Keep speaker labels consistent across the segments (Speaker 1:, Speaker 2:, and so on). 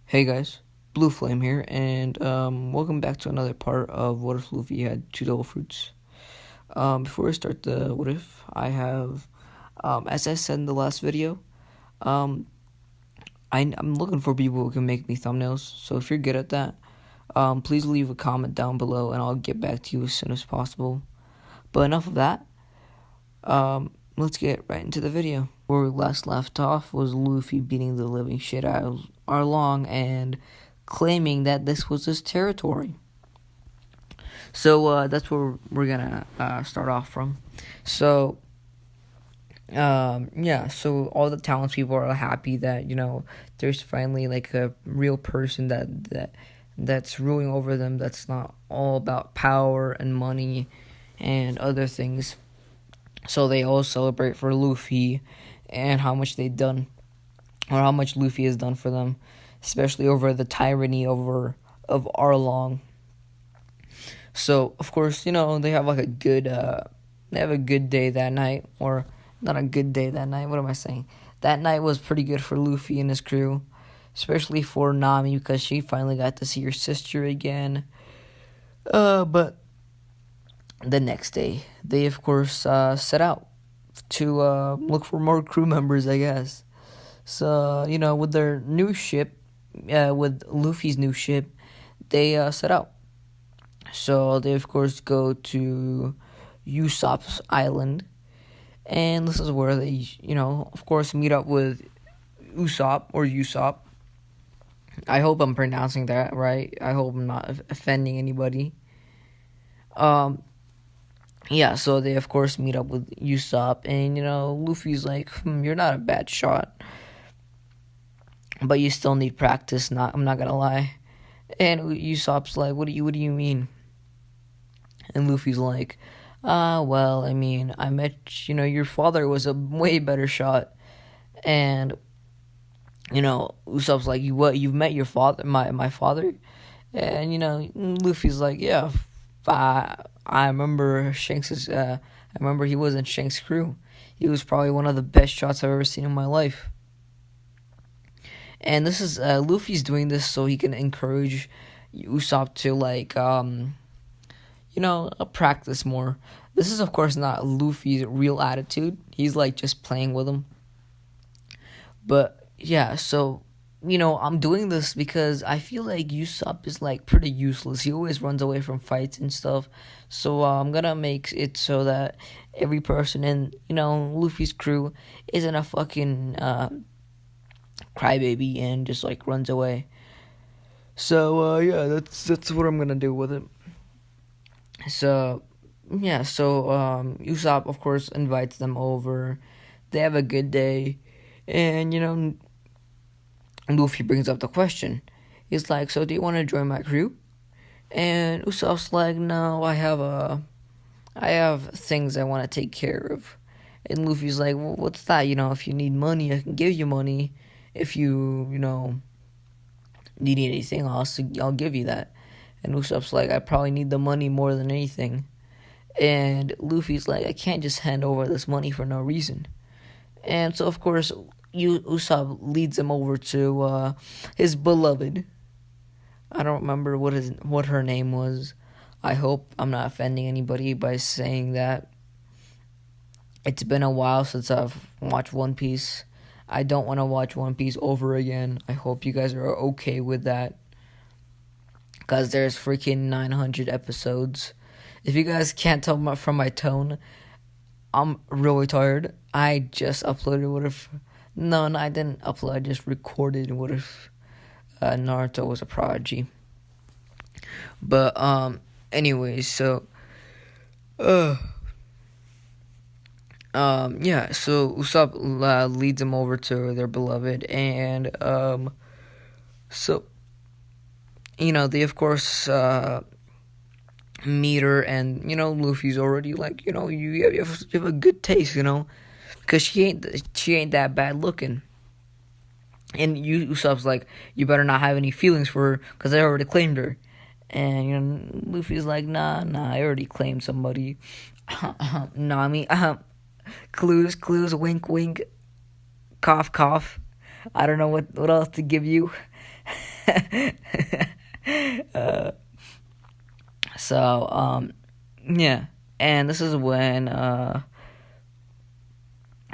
Speaker 1: Hey guys, Blue Flame here, and welcome back to another part of What If Luffy Had Two Devil Fruits. Before I start the What If, I have, as I said in the last video, um, I'm looking for people who can make me thumbnails, so if you're good at that, please leave a comment down below and I'll get back to you as soon as possible. But enough of that, let's get right into the video. Where we last left off was Luffy beating the living shit out of Arlong and claiming that this was his territory. So that's where we're gonna start off from. So so all the townspeople are happy that there's finally like a real person that's ruling over them. That's not all about power and money and other things. So they all celebrate for Luffy and how much they've done, or how much Luffy has done for them, especially over the tyranny of Arlong. So of course, they have like a good day that night, or not a good day that night. What am I saying? That night was pretty good for Luffy and his crew, especially for Nami because she finally got to see her sister again. But the next day, they of course set out to look for more crew members, I guess. So with their new ship, with Luffy's new ship, they set out. So they of course go to Usopp's island, and this is where they, of course meet up with Usopp or Usopp. I hope I'm pronouncing that right. I hope I'm not offending anybody. Yeah, so they of course meet up with Usopp, and Luffy's like, you're not a bad shot, but you still need practice. I'm not gonna lie. And Usopp's like, what do you mean? And Luffy's like, well, I mean, I met, your father was a way better shot. And, Usopp's like, you've met your father, my father? And, Luffy's like, yeah, I remember I remember he was in Shanks' crew. He was probably one of the best shots I've ever seen in my life. And this is, Luffy's doing this so he can encourage Usopp to, like, practice more. This is, of course, not Luffy's real attitude. He's, like, just playing with him. But, yeah, so, I'm doing this because I feel like Usopp is, like, pretty useless. He always runs away from fights and stuff. So, I'm gonna make it so that every person in, Luffy's crew isn't a fucking, crybaby and just, like, runs away. So, yeah, that's what I'm gonna do with it. So, yeah, so Usopp, of course, invites them over. They have a good day. And, Luffy brings up the question. He's like, so do you want to join my crew? And Usopp's like, no, I have things I want to take care of. And Luffy's like, well, what's that? If you need money, I can give you money. If you, need anything else, I'll give you that. And Usopp's like, I probably need the money more than anything. And Luffy's like, I can't just hand over this money for no reason. And so, of course, Usopp leads him over to his beloved. I don't remember what her name was. I hope I'm not offending anybody by saying that. It's been a while since I've watched One Piece. I don't want to watch One Piece over again. I hope you guys are okay with that, because there's freaking 900 episodes. If you guys can't tell from my tone, I'm really tired. I just uploaded What If... No, I didn't upload. I just recorded What If Naruto was a prodigy. But, anyways, so... yeah, so Usopp leads them over to their beloved, and, so... they of course meet her, and Luffy's already like, you have a good taste, because she ain't that bad looking. And Usopp's like, you better not have any feelings for her, because I already claimed her. And Luffy's like, nah, I already claimed somebody. Nami, clues, wink, cough. I don't know what else to give you. uh, so yeah, and this is when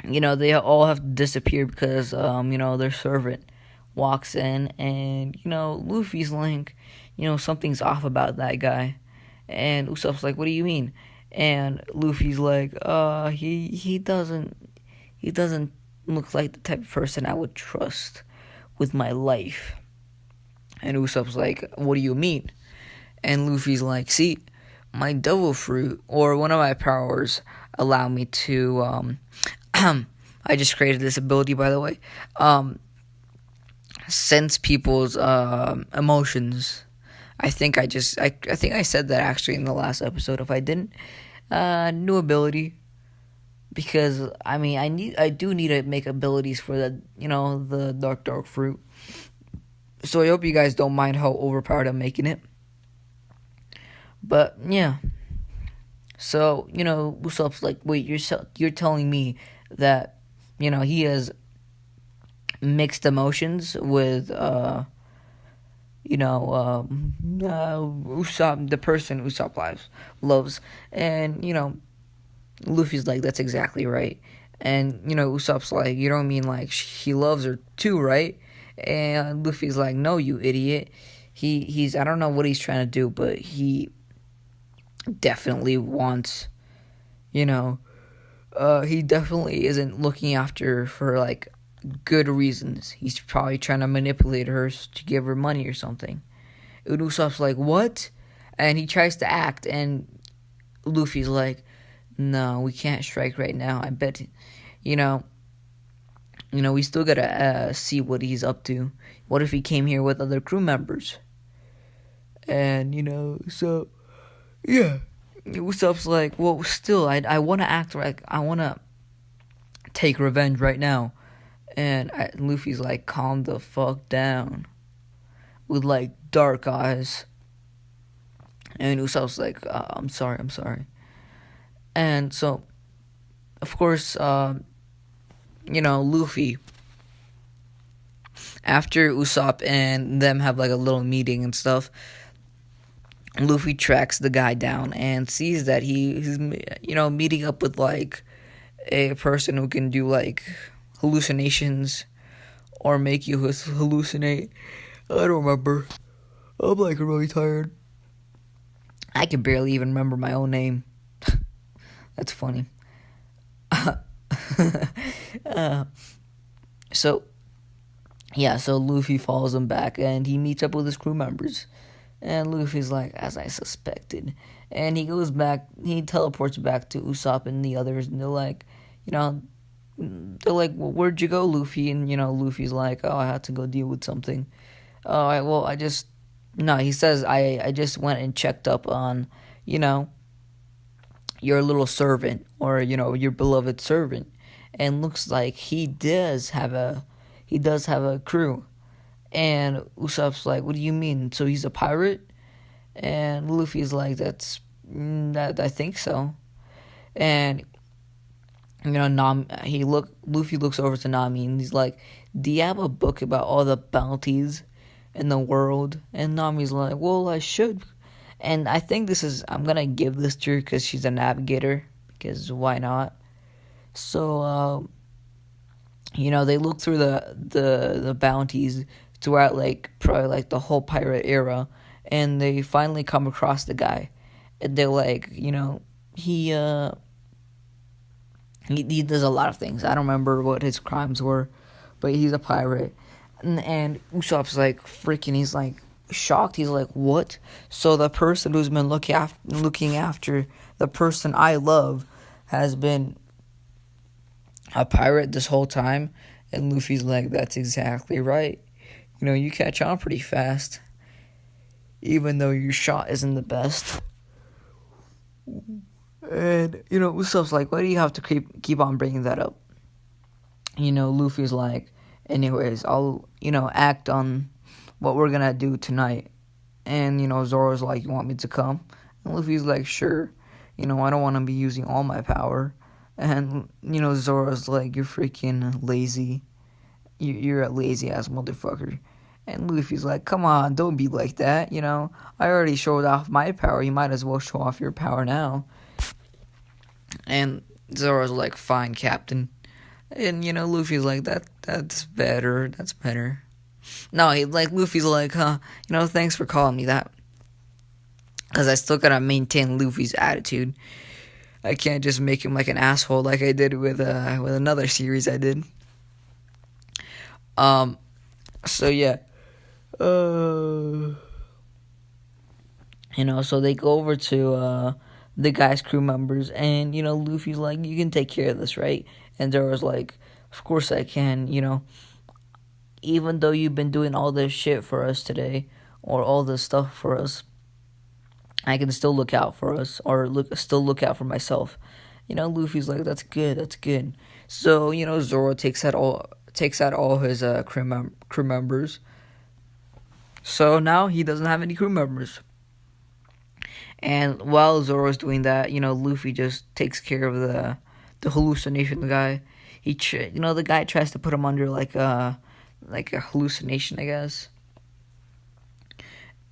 Speaker 1: they all have to disappear because their servant walks in, and Luffy's like, something's off about that guy, and Usopp's like, what do you mean? And Luffy's like, he doesn't look like the type of person I would trust with my life. And Usopp's like, what do you mean? And Luffy's like, see, my devil fruit, or one of my powers, allow me to I just created this ability, by the way, sense people's emotions. I think I said that actually in the last episode. If I didn't, new ability, because I do need to make abilities for the dark fruit. So I hope you guys don't mind how overpowered I'm making it. But yeah, so Usopp's like, wait, you're telling me that he has mixed emotions with Usopp, the person Usopp loves, and Luffy's like, that's exactly right. And Usopp's like, you don't mean like he loves her too, right? And Luffy's like, no, you idiot. He's I don't know what he's trying to do, but he definitely wants, he definitely isn't looking after her for like good reasons. He's probably trying to manipulate her to give her money or something. And Usopp's like, what? And he tries to act, and Luffy's like, no, we can't strike right now. I bet, we still gotta see what he's up to. What if he came here with other crew members? And so yeah, Usopp's like, well, still, I want to act like I want to take revenge right now. And Luffy's like, calm the fuck down, with like dark eyes. And Usopp's like, I'm sorry. And so, of course, Luffy, after Usopp and them have like a little meeting and stuff, Luffy tracks the guy down and sees that he's meeting up with like a person who can do like hallucinations or make you hallucinate. I don't remember. I'm like really tired. I can barely even remember my own name. That's funny. So Luffy follows him back and he meets up with his crew members. And Luffy's like, as I suspected. And he goes back, he teleports back to Usopp and the others, and they're like, well, where'd you go, Luffy? And, Luffy's like, oh, I had to go deal with something. He says, I just went and checked up on, your little servant, or, your beloved servant. And looks like he does have a crew. And Usopp's like, what do you mean? So he's a pirate? And Luffy's like, that I think so. And Luffy looks over to Nami and he's like, do you have a book about all the bounties in the world? And Nami's like, well, I should. And I think I'm gonna give this to her because she's a navigator, because why not? So they look through the bounties throughout like probably like the whole pirate era, and they finally come across the guy, and they're like, he does a lot of things. I don't remember what his crimes were, but he's a pirate. And Usopp's like freaking, he's like shocked. He's like, what? So the person who's been looking after the person I love has been a pirate this whole time? And Luffy's like, that's exactly right. You catch on pretty fast, even though your shot isn't the best. And, Usopp's like, why do you have to keep on bringing that up? Luffy's like, anyways, I'll, act on what we're gonna do tonight. And, Zoro's like, you want me to come? And Luffy's like, sure. I don't want to be using all my power. And, Zoro's like, you're freaking lazy. You're a lazy-ass motherfucker. And Luffy's like, come on, don't be like that, you know. I already showed off my power. You might as well show off your power now. And Zoro's like, fine, Captain. And, you know, Luffy's like, that's better. That's better. No, Luffy's like, huh, you know, thanks for calling me that. Because I still gotta maintain Luffy's attitude. I can't just make him like an asshole like I did with another series I did. So yeah. You know, so they go over to the guy's crew members, and, you know, Luffy's like, you can take care of this, right? And Zoro's like, of course I can, you know. Even though you've been doing all this shit for us today, or all this stuff for us, I can still look out for us, or still look out for myself. You know, Luffy's like, that's good, that's good. So, you know, Zoro takes out all his crew members. So now he doesn't have any crew members. And while Zoro's doing that, you know, Luffy just takes care of the hallucination guy. The guy tries to put him under like a hallucination, I guess.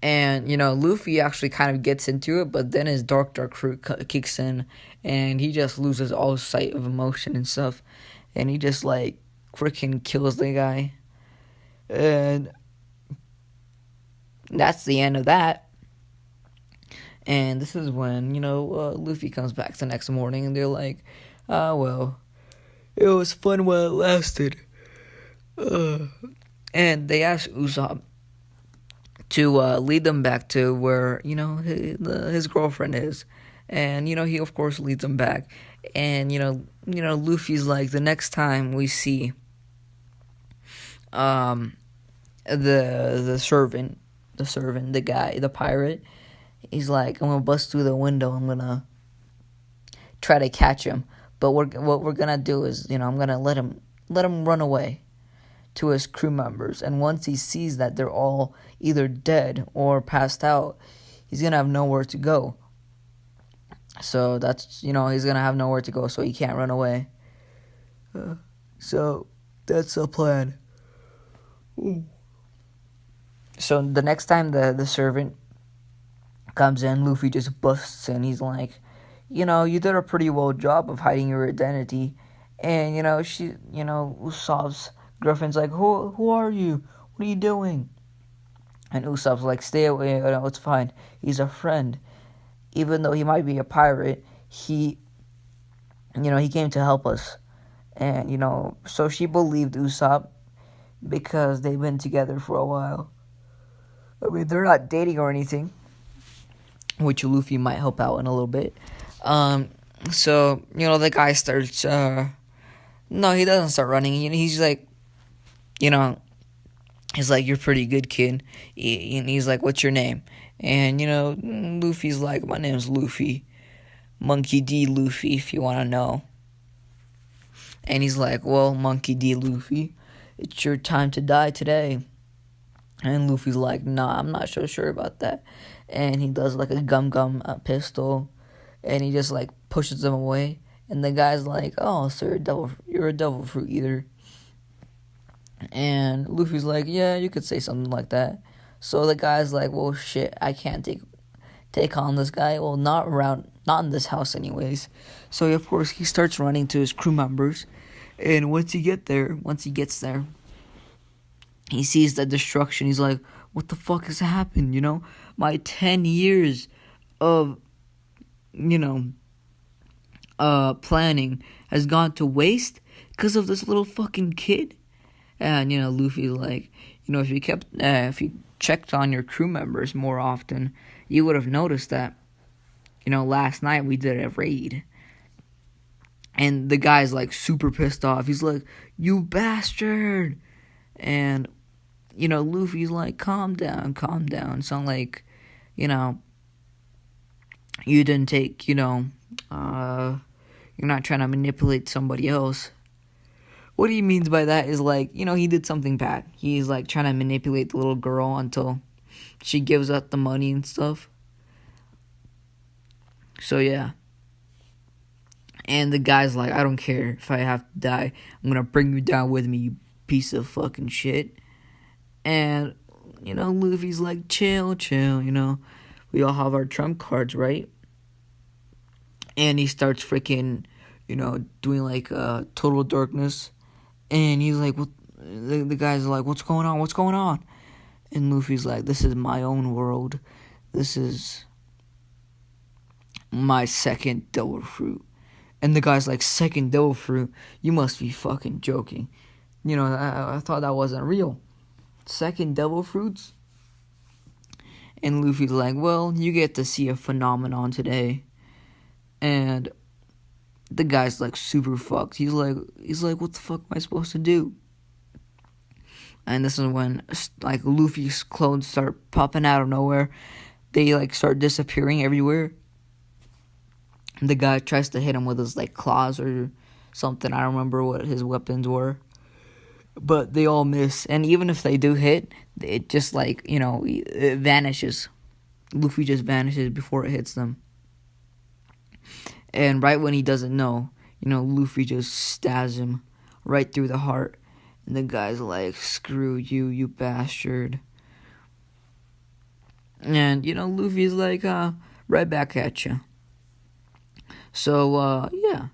Speaker 1: And, you know, Luffy actually kind of gets into it, but then his dark fruit kicks in, and he just loses all sight of emotion and stuff. And he just, like, freaking kills the guy. And that's the end of that. And this is when, you know, Luffy comes back the next morning, and they're like, well, it was fun while it lasted. And they ask Usopp to lead them back to where, you know, his girlfriend is. And, you know, he of course leads them back. And, you know, Luffy's like, the next time we see the servant, the guy, the pirate, he's like, I'm gonna bust through the window, I'm gonna try to catch him. But what we're gonna do is, you know, I'm gonna let him run away to his crew members, and once he sees that they're all either dead or passed out, he's gonna have nowhere to go. So that's, you know, he's gonna have nowhere to go, so he can't run away. So that's the plan. Ooh. So the next time the servant comes in, Luffy just busts in. He's like, you know, you did a pretty well job of hiding your identity. And, you know, Usopp's girlfriend's like, who are you? What are you doing? And Usopp's like, stay away, no, it's fine. He's a friend. Even though he might be a pirate, he came to help us. And, you know, so she believed Usopp because they've been together for a while. I mean, they're not dating or anything, which Luffy might help out in a little bit. So, you know, the guy starts, no, he doesn't start running. He's like, you know, he's like, you're pretty good, kid. And he's like, what's your name? And, you know, Luffy's like, my name's Luffy. Monkey D. Luffy, if you want to know. And he's like, well, Monkey D. Luffy, it's your time to die today. And Luffy's like, nah, I'm not so sure about that. And he does like a gum pistol. And he just like pushes them away. And the guy's like, oh, so you're a devil fruit eater. And Luffy's like, yeah, you could say something like that. So the guy's like, well, shit, I can't take on this guy. Well, not in this house anyways. So of course he starts running to his crew members. And once he gets there, he sees the destruction. He's like, what the fuck has happened? You know, my 10 years of, you know, planning has gone to waste because of this little fucking kid. And, you know, Luffy's like, you know, if you checked on your crew members more often, you would have noticed that, you know, last night we did a raid. And the guy's like super pissed off. He's like, you bastard. And, you know, Luffy's like, calm down. Sound like, you know, you didn't take, you know, you're not trying to manipulate somebody else. What he means by that is like, you know, he did something bad. He's like trying to manipulate the little girl until she gives up the money and stuff. So yeah. And the guy's like, I don't care if I have to die. I'm gonna bring you down with me, you piece of fucking shit. And Luffy's like, chill, chill, we all have our trump cards, right? And he starts freaking, doing like total darkness. And he's like, what? The guys are like, what's going on? What's going on? And Luffy's like, this is my own world. This is my second devil fruit. And the guy's like, second devil fruit? You must be fucking joking. I thought that wasn't real. Second devil fruits? And Luffy's like, well, you get to see a phenomenon today. And the guy's like super fucked. He's like, what the fuck am I supposed to do? And this is when like Luffy's clothes start popping out of nowhere. They like start disappearing everywhere. The guy tries to hit him with his like claws or something. I don't remember what his weapons were. But they all miss. And even if they do hit, it just like, it vanishes. Luffy just vanishes before it hits them. And right when he doesn't know, Luffy just stabs him right through the heart. And the guy's like, screw you, you bastard. And, Luffy's like, right back at you. So, yeah.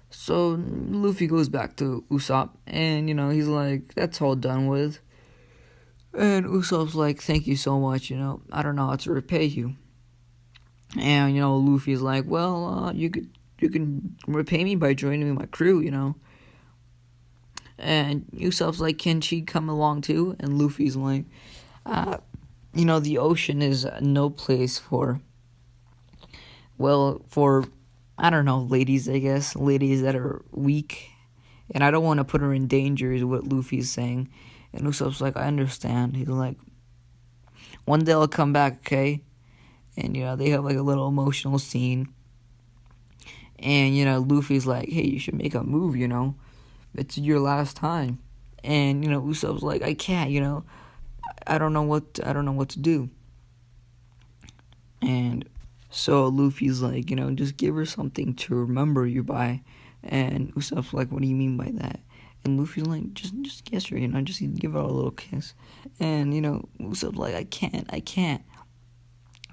Speaker 1: So, Luffy goes back to Usopp. And, he's like, that's all done with. And Usopp's like, thank you so much, I don't know how to repay you. And, Luffy's like, well, you can repay me by joining my crew, And Usopp's like, can she come along too? And Luffy's like, the ocean is no place for, I don't know, ladies, I guess. Ladies that are weak. And I don't want to put her in danger is what Luffy's saying. And Usopp's like, I understand. He's like, one day I'll come back, okay? And, they have like a little emotional scene. And, Luffy's like, hey, you should make a move, It's your last time. And, Usopp's like, I can't, I don't know what to do. And so Luffy's like, just give her something to remember you by. And Usopp's like, what do you mean by that? And Luffy's like, just kiss her, just give her a little kiss. And, Usopp's like, I can't.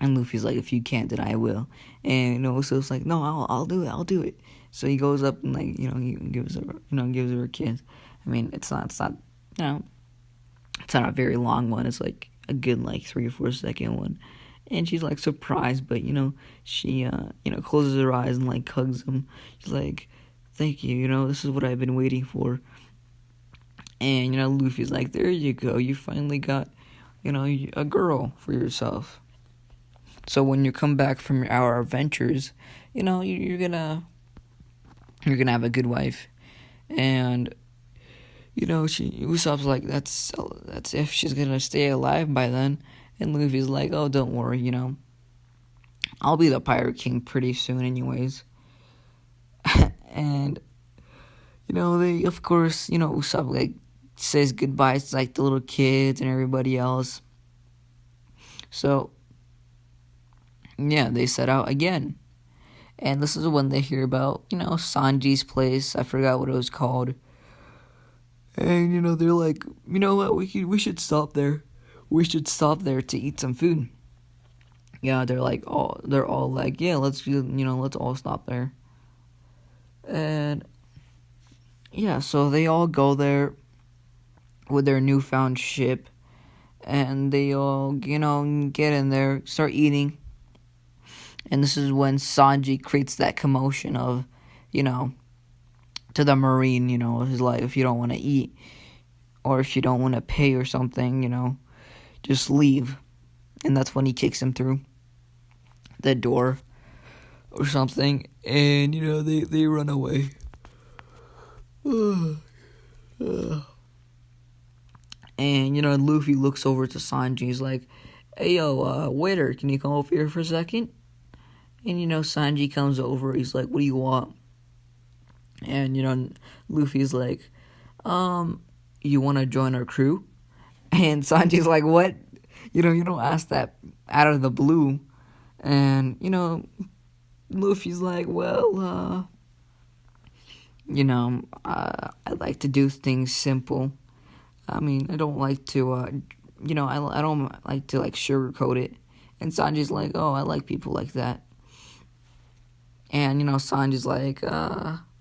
Speaker 1: And Luffy's like, if you can't, then I will. And, Usopp's like, no, I'll do it. So he goes up and like, he gives her a kiss. I mean, it's not, it's not a very long one. It's like a good like 3 or 4 second one. And she's like surprised, but she closes her eyes and like hugs him. She's like, thank you, this is what I've been waiting for. And Luffy's like, there you go, you finally got a girl for yourself. So when you come back from our adventures, you're gonna have a good wife. And Usopp's like, that's if she's gonna stay alive by then. And Luffy's like, oh, don't worry, I'll be the Pirate King pretty soon anyways. And, they, of course, Usopp, like, says goodbye to, like, the little kids and everybody else. So, yeah, they set out again. And this is when they hear about, Sanji's place. I forgot what it was called. And, they're like, you know what, we should stop there. We should stop there to eat some food. Yeah, they're all like, yeah, let's all stop there. And yeah, so they all go there with their newfound ship, and they all, get in there, start eating. And this is when Sanji creates that commotion of, to the Marine, he's like, if you don't want to eat, or if you don't want to pay or something, just leave. And that's when he kicks him through the door or something. And, they run away. And, Luffy looks over to Sanji. He's like, hey, yo, waiter, can you come over here for a second? And, Sanji comes over. He's like, what do you want? And, Luffy's like, you want to join our crew? And Sanji's like, what? You don't ask that out of the blue. And, Luffy's like, well, I like to do things simple. I mean, I don't like to, I don't like to like sugarcoat it. And Sanji's like, oh, I like people like that. And Sanji's like,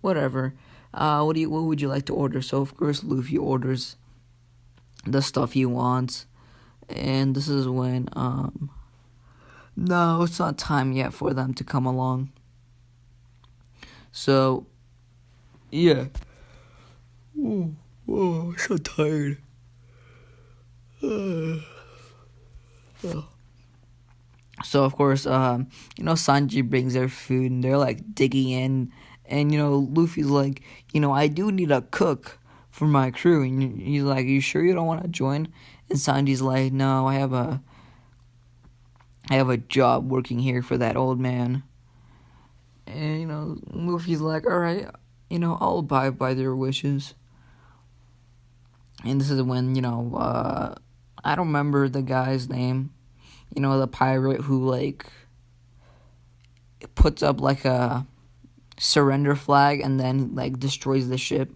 Speaker 1: whatever. What would you like to order? So of course Luffy orders the stuff he wants. And this is when no, it's not time yet for them to come along. So yeah. Oh, I'm so tired. So of course, Sanji brings their food and they're like digging in, and Luffy's like, I do need a cook for my crew, and he's like, you sure you don't want to join? And Sanji's like, no, I have a job working here for that old man. And Luffy's like, all right, I'll abide by their wishes. And this is when I don't remember the guy's name. The pirate who like puts up like a surrender flag and then like destroys the ship.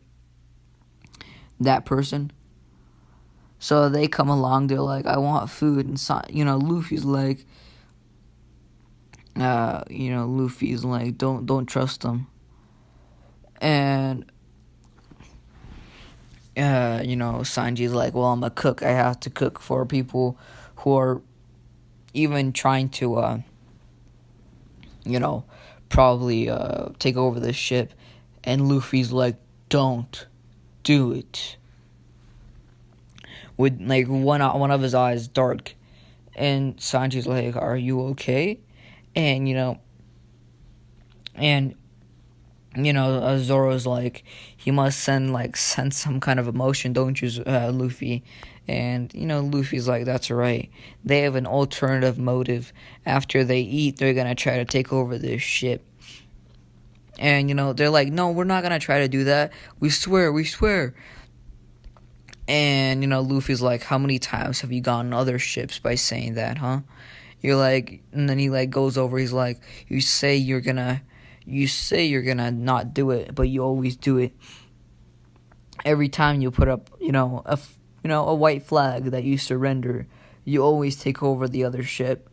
Speaker 1: That person. So they come along, they're like, I want food, and Luffy's like don't trust them. And Sanji's like, well, I'm a cook. I have to cook for people who are even trying to probably take over the ship. And Luffy's like, don't do it, with like one of his eyes dark. And Sanji's like, are you okay? And Zoro's like, he must send some kind of emotion, don't you, Luffy? And Luffy's like, that's right, they have an alternative motive. After they eat, they're gonna try to take over this ship. And they're like, no, we're not gonna try to do that, we swear. And Luffy's like, how many times have you gone on other ships by saying that, huh? You're like, and then he like goes over, he's like, you say you're gonna not do it, but you always do it. Every time you put up a white flag that you surrender, you always take over the other ship.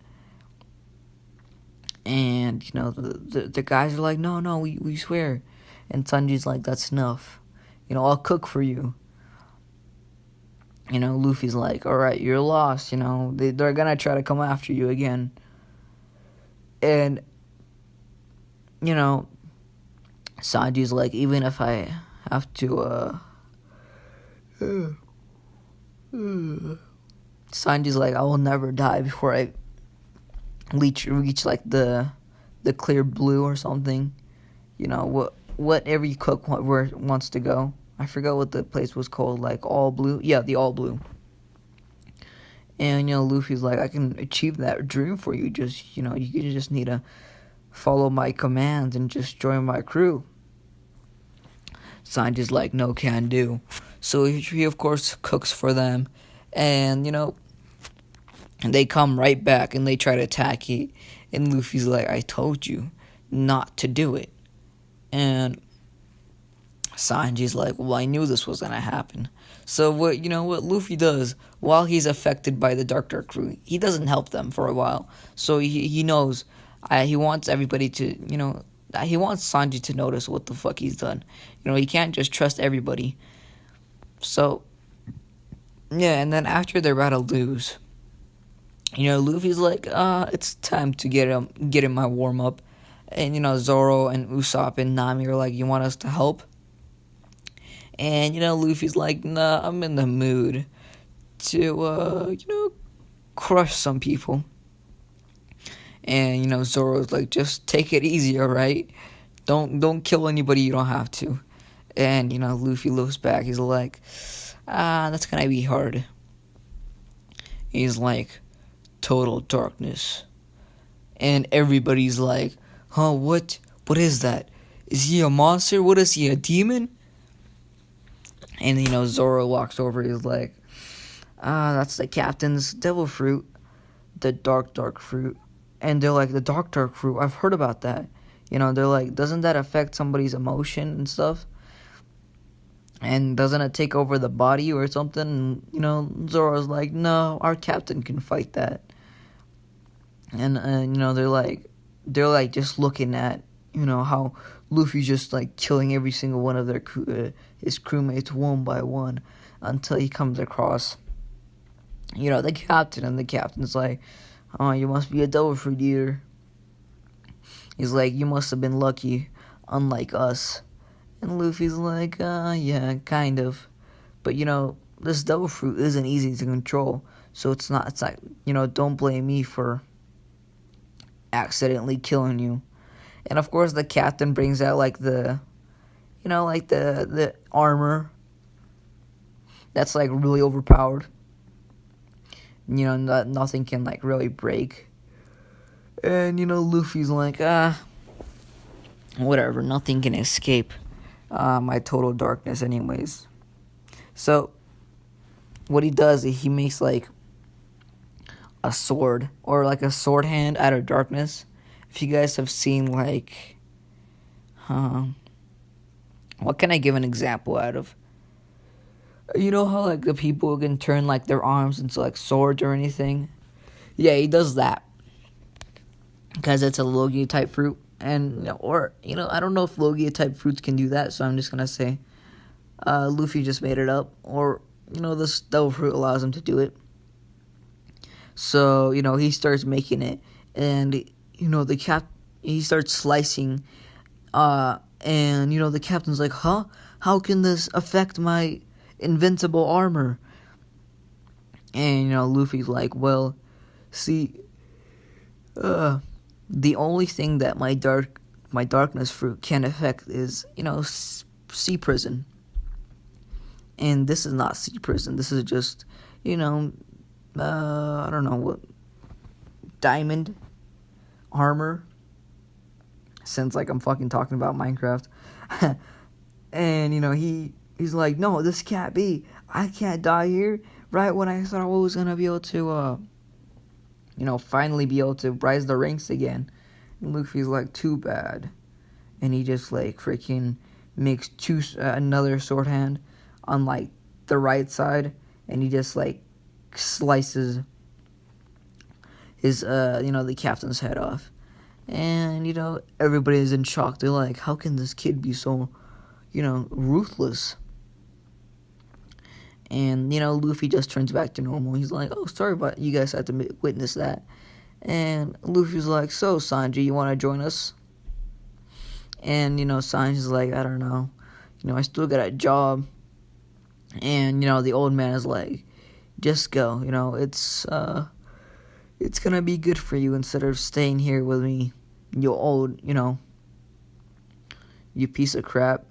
Speaker 1: And the guys are like, no, we swear. And Sanji's like, that's enough, I'll cook for you. Luffy's like, alright, you're lost, they're gonna try to come after you again. And Sanji's like, even if I have to Sanji's like, I will never die before I reach like the clear blue or something. What every cook wants to go. I forgot what the place was called, like All Blue. Yeah, the All Blue. And Luffy's like, I can achieve that dream for you. Just you just need to follow my commands and just join my crew. Sanji's like, no can do. So he of course cooks for them, and they come right back and they try to attack it. And Luffy's like, I told you not to do it. And Sanji's like, well, I knew this was gonna happen. So what Luffy does while he's affected by the Dark crew, he doesn't help them for a while. So he knows, he wants everybody to he wants Sanji to notice what the fuck he's done. He can't just trust everybody. So yeah, and then after they're about to lose, Luffy's like, it's time to get in my warm up. And Zoro and Usopp and Nami are like, you want us to help? And Luffy's like, nah, I'm in the mood to crush some people. And Zoro's like, just take it easy, alright? Don't kill anybody you don't have to. And Luffy looks back, he's like, that's gonna be hard. He's like, total darkness. And everybody's like, huh, what is that? Is he a monster? What is he, a demon? And Zoro walks over, he's like, that's the captain's devil fruit, the dark fruit. And they're like, the dark fruit, I've heard about that. They're like, doesn't that affect somebody's emotion and stuff? And doesn't it take over the body or something? And, Zoro's like, no, our captain can fight that. And, they're like just looking at, how Luffy's just like killing every single one of his crewmates one by one until he comes across, the captain. And the captain's like, oh, you must be a devil fruit eater. He's like, you must have been lucky, unlike us. And Luffy's like, yeah, kind of. But, this devil fruit isn't easy to control. So it's like, don't blame me for accidentally killing you. And of course the captain brings out like the armor that's like really overpowered. Nothing can like really break. And Luffy's like, whatever, nothing can escape my total darkness anyways. So what he does is he makes like a sword, or like a sword hand out of darkness. If you guys have seen like, what can I give an example out of? You know how like the people can turn like their arms into like swords or anything? Yeah, he does that. Because it's a Logia type fruit. And, I don't know if Logia type fruits can do that, so I'm just gonna say Luffy just made it up. Or, this devil fruit allows him to do it. So, he starts making it. And, he starts slicing. And, the captain's like, huh? How can this affect my invincible armor? And, Luffy's like, well, see, the only thing that my darkness fruit can affect is, sea prison. And this is not sea prison. This is just, I don't know what, diamond armor. Sounds like I'm fucking talking about Minecraft. And, he's like, no, this can't be. I can't die here. Right when I thought I was going to be able to, finally be able to rise the ranks again. And Luffy's like, too bad. And he just, like, freaking makes another sword hand on, like, the right side. And he just, like, slices his, the captain's head off. And, everybody is in shock. They're like, how can this kid be so, ruthless? And, Luffy just turns back to normal. He's like, oh, sorry, but you guys had to witness that. And Luffy's like, so, Sanji, you want to join us? And, Sanji's like, I don't know. I still got a job. And, the old man is like, just go. It's gonna be good for you instead of staying here with me, you old, you piece of crap.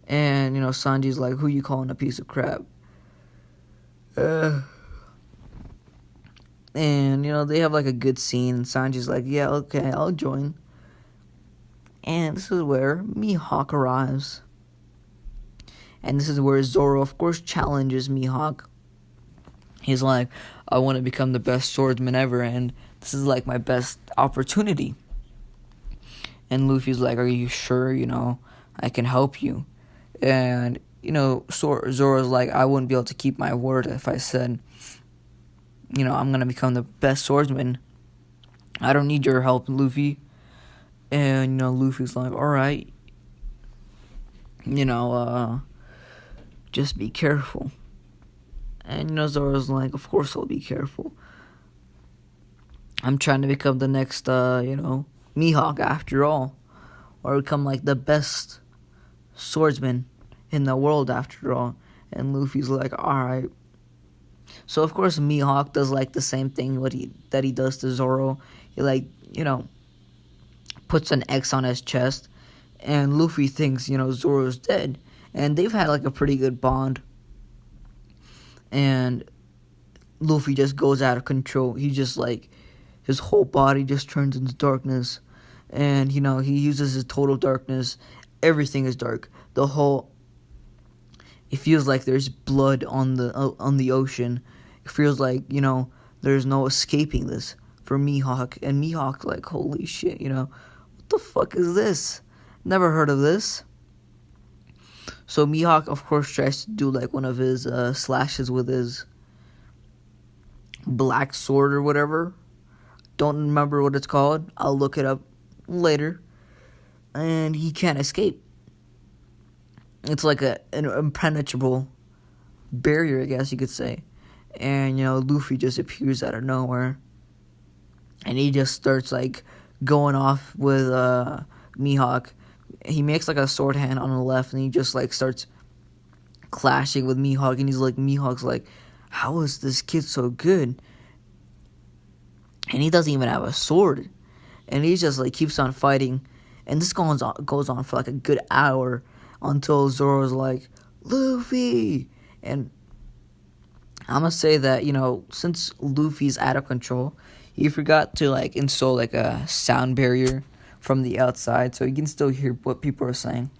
Speaker 1: And, Sanji's like, who you calling a piece of crap? And, they have, like, a good scene. Sanji's like, yeah, okay, I'll join. And this is where Mihawk arrives. And this is where Zoro, of course, challenges Mihawk. He's like, I want to become the best swordsman ever, and this is, like, my best opportunity. And Luffy's like, are you sure, I can help you? And, Zoro's like, I wouldn't be able to keep my word if I said, I'm going to become the best swordsman. I don't need your help, Luffy. And, Luffy's like, alright. Just be careful. And, Zoro's like, of course I'll be careful. I'm trying to become the next, Mihawk after all. Or become, like, the best swordsman in the world after all. And Luffy's like, alright. So, of course, Mihawk does, like, the same thing that he does to Zoro. He, like, puts an X on his chest. And Luffy thinks, Zoro's dead. And they've had, like, a pretty good bond. And Luffy just goes out of control. He just, like, his whole body just turns into darkness. And, he uses his total darkness. Everything is dark. It feels like there's blood on the ocean. It feels like, there's no escaping this for Mihawk. And Mihawk's like, holy shit, what the fuck is this? Never heard of this. So Mihawk, of course, tries to do like one of his slashes with his black sword or whatever. Don't remember what it's called. I'll look it up later. And he can't escape. It's like an impenetrable barrier, I guess you could say. And, Luffy just appears out of nowhere. And he just starts, like, going off with Mihawk. He makes, like, a sword hand on the left, and he just, like, starts clashing with Mihawk. And Mihawk's like, how is this kid so good? And he doesn't even have a sword. And he just, like, keeps on fighting. And this goes on for, like, a good hour until Zoro's like, Luffy! And I'm gonna say that, since Luffy's out of control, he forgot to, like, install, like, a sound barrier from the outside so he can still hear what people are saying.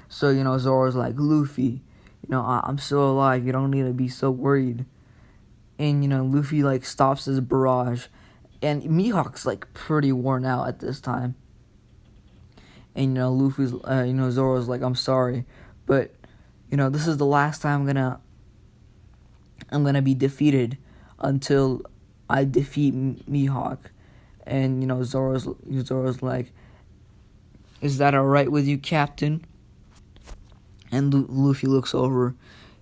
Speaker 1: So, Zoro's like, Luffy, I'm still alive. You don't need to be so worried. And, Luffy, like, stops his barrage. And Mihawk's, like, pretty worn out at this time. And, Luffy's, Zoro's like, I'm sorry. But, this is the last time I'm gonna be defeated until I defeat Mihawk. And, Zoro's like, is that alright with you, Captain? And Luffy looks over.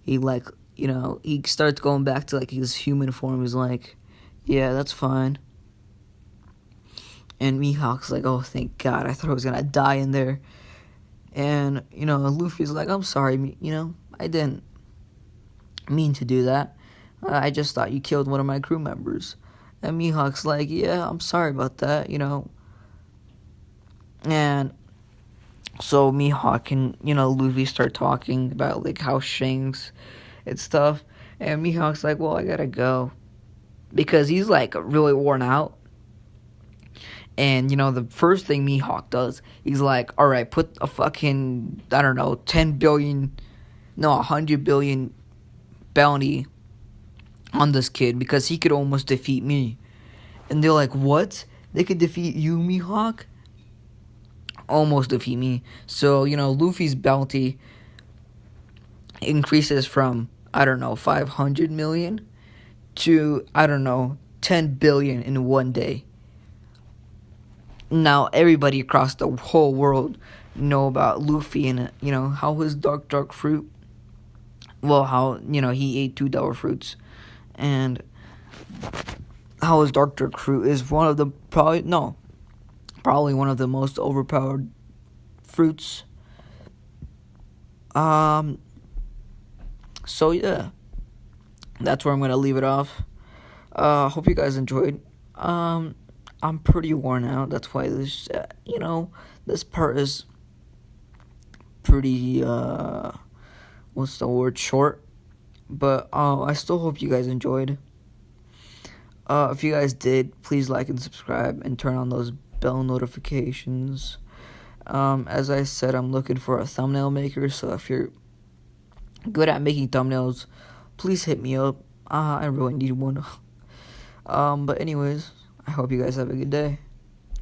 Speaker 1: He, like, he starts going back to, like, his human form. He's like, yeah, that's fine. And Mihawk's like, oh, thank God. I thought I was going to die in there. And, Luffy's like, I'm sorry, I didn't mean to do that. I just thought you killed one of my crew members. And Mihawk's like, yeah, I'm sorry about that, And so Mihawk and, Luffy start talking about, like, how Shanks and stuff. And Mihawk's like, well, I gotta go. Because he's, like, really worn out. And, the first thing Mihawk does, he's like, alright, put a fucking, 100 billion bounty on this kid because he could almost defeat me. And they're like, what? They could defeat you, Mihawk? Almost defeat me. So, Luffy's bounty increases from, 500 million to, 10 billion in one day. Now, everybody across the whole world know about Luffy and, how his dark fruit, well, how, he ate 2 devil fruits, and how his dark fruit is probably one of the most overpowered fruits. So, yeah, that's where I'm going to leave it off. Hope you guys enjoyed. I'm pretty worn out. That's why this, this part is pretty, short. But, I still hope you guys enjoyed. If you guys did, please like and subscribe and turn on those bell notifications. As I said, I'm looking for a thumbnail maker, so if you're good at making thumbnails, please hit me up. I really need one. But anyways, I hope you guys have a good day.